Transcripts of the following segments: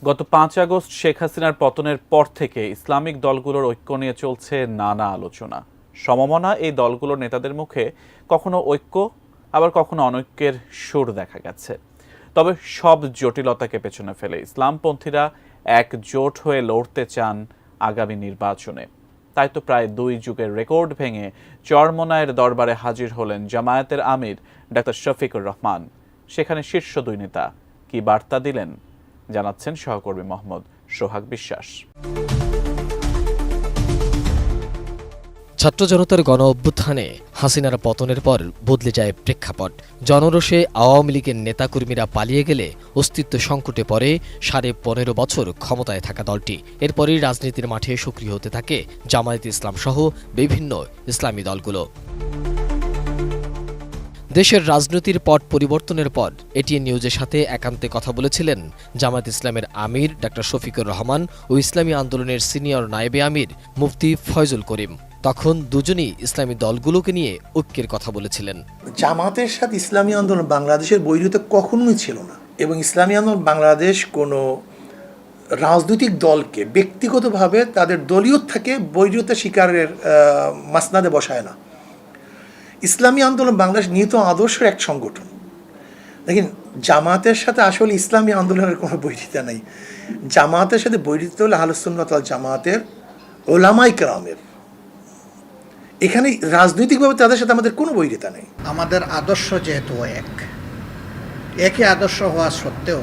গত ৫ আগস্ট শেখ হাসিনার পতনের পর থেকে ইসলামিক দলগুলোর ঐক্য নিয়ে চলছে নানা আলোচনা। সমমনা এই দলগুলোর নেতাদের মুখে কখনো ঐক্য আবার কখনো অনৈক্যের সুর দেখা গেছে। তবে সব জটিলতাকে পেছনে ফেলে ইসলামপন্থীরা একজোট হয়ে লড়তে চান আগামী নির্বাচনে। তাই তো প্রায় ২ যুগের রেকর্ড ভেঙে চরমোনাইয়ের দরবারে হাজির হলেন জামায়াতের আমির ডাক্তার শফিকুর রহমান। সেখানে শীর্ষ ২ নেতা কি বার্তা দিলেন জানাচ্ছেন সহকর্মী মোহাম্মদ সোহাগ বিশ্বাস। ছাত্র জনতার গণ অভ্যুত্থানে হাসিনার পতনের পর বদলে যায় প্রেক্ষাপট। জনরোষে আওয়ামী লীগের নেতাকর্মীরা পালিয়ে গেলে অস্তিত্ব সংকটে পড়ে ১৫.৫ বছর ক্ষমতায় থাকা দলটি। এরপরই রাজনীতির মাঠে সক্রিয় হতে থাকে জামায়াতে ইসলাম সহ বিভিন্ন ইসলামী দলগুলো। দেশের রাজনীতির পট পরিবর্তনের পর এটিএন নিউজের সাথে একান্তে কথা বলেছিলেন জামায়াত ইসলামের আমির ডাক্তার শফিকুর রহমান ও ইসলামী আন্দোলনের সিনিয়র নায়েবে আমির মুফতি ফয়জুল করিম। তখন দুজনই ইসলামী দলগুলোকে নিয়ে ঐক্যের কথা বলেছিলেন। জামাতের সাথে ইসলামী আন্দোলন বাংলাদেশের বৈরিতা কখনোই ছিল না, এবং ইসলামী আন্দোলন বাংলাদেশ কোনো রাজনৈতিক দলকে ব্যক্তিগতভাবে তাদের দলীয় থেকে বৈরিতা শিকারের মাসনাদে বসায় না। ইসলামী আন্দোলন বাংলাদেশ নিহিত আদর্শের এক সংগঠন। দেখেন, জামাতের সাথে আসলে ইসলামী আন্দোলনের কোনো বৈরিতা নেই। জামাতের সাথে বৈরিতা হলে আহলে সুন্নাত ওয়াল জামাতের ওলামায়ে কেরামের। এখানে রাজনৈতিকভাবে তাদের সাথে আমাদের কোনো বৈরিতা নেই। আমাদের আদর্শ যেহেতু একই আদর্শ হওয়া সত্ত্বেও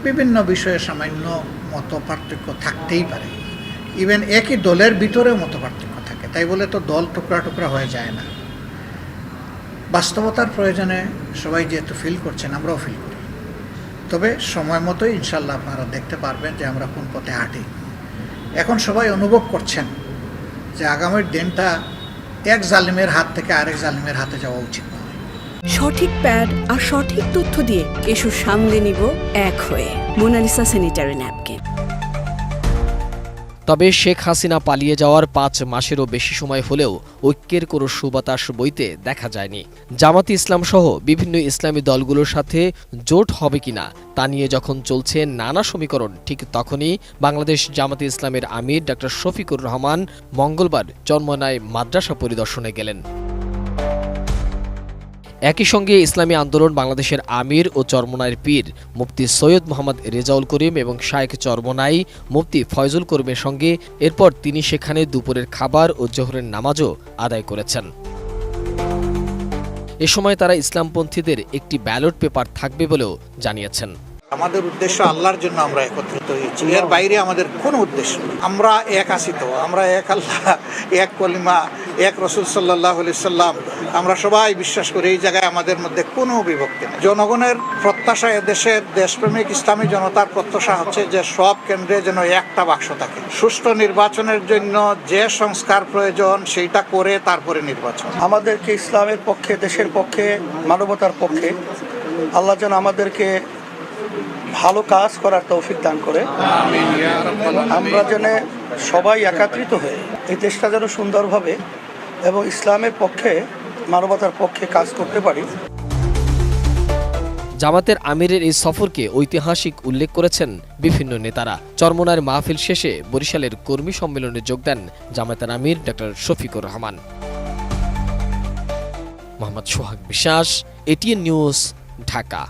বিভিন্ন বিষয়ে সামান্য মত পার্থক্য থাকতেই পারে। ইভেন একই দলের ভিতরেও মত পার্থক্য থাকে, তাই বলে তো দল টুকরা টুকরা হয়ে যায় না। বাস্তবতার প্রয়োজনে সবাই যেহেতু ফিল করছেন, আমরাও ফিল করি। তবে সময় মতোই ইনশাল্লাহ আপনারা দেখতে পারবেন যে আমরা কোন পথে হাঁটি। এখন সবাই অনুভব করছেন যে আগামীর দিনটা এক জালিমের হাত থেকে আরেক জালিমের হাতে যাওয়া উচিত নয়। সঠিক প্যাড আর সঠিক তথ্য দিয়ে এসব সামলে নিব এক হয়ে। Monalisa sanitary napkin. তবে শেখ হাসিনা পালিয়ে যাওয়ার ৫ মাসেরও বেশি সময় হলেও ঐক্যের কোনো সুবাতাস বইতে দেখা যায়নি। জামাতে ইসলাম সহ বিভিন্ন ইসলামী দলগুলোর সাথে জোট হবে কিনা তা নিয়ে যখন চলছে নানা সমীকরণ, ঠিক তখনই বাংলাদেশ জামাতে ইসলামের আমির ডাক্তার শফিকুর রহমান মঙ্গলবার চরমোনাই মাদ্রাসা পরিদর্শনে গেলেন। একই সঙ্গে ইসলামী আন্দোলন বাংলাদেশের আমির ও চরমোনাইয়ের পীর মুফতি সৈয়দ মোহাম্মদ রেজাউল করিম এবং শায়েখ চরমোনাই মুফতি ফয়জুল করিমের সঙ্গে এরপর তিনি সেখানে দুপুরের খাবার ও জোহরের নামাজও আদায় করেছেন। এ সময় তারা ইসলামপন্থীদের একটি ব্যালট পেপার থাকবে বলেও জানিয়েছেন। আমাদের উদ্দেশ্য আল্লাহর জন্য আমরা একত্রিত হয়েছি, এর বাইরে আমাদের কোনো উদ্দেশ্য নেই। আমরা এক আছি তো, আমরা এক আল্লাহ, এক কলিমা, এক রসুল সাল্লাল্লাহু আলাইহি সাল্লাম, আমরা সবাই বিশ্বাস করি। এই জায়গায় আমাদের মধ্যে কোনো বিভক্তি নেই। জনগণের প্রত্যাশা, দেশের দেশপ্রেমিক ইসলামী জনতার প্রত্যাশা হচ্ছে যে সব কেন্দ্রে যেন একটা বাক্স থাকে। সুষ্ঠু নির্বাচনের জন্য যে সংস্কার প্রয়োজন সেইটা করে তারপরে নির্বাচন। আমাদেরকে ইসলামের পক্ষে, দেশের পক্ষে, মানবতার পক্ষে আল্লাহ যেন আমাদেরকে ভালো কাজ করার তৌফিক দান করে। আমরা যেন সবাই একত্রিত হয়ে এই দেশটা যেন সুন্দরভাবে এবং ইসলামের পক্ষে, মানবতার পক্ষে কাজ করতে পারি। জামাতের আমিরের এই সফরকে ঐতিহাসিক উল্লেখ করেছেন বিভিন্ন নেতারা। চরমোনাইয়ের মাহফিল শেষে বরিশালের কর্মী সম্মেলনে যোগ দেন জামাতের আমির ডাক্তার শফিকুর রহমান। মোহাম্মদ সোহাগ বিশ্বাস, এটিএন নিউজ, ঢাকা।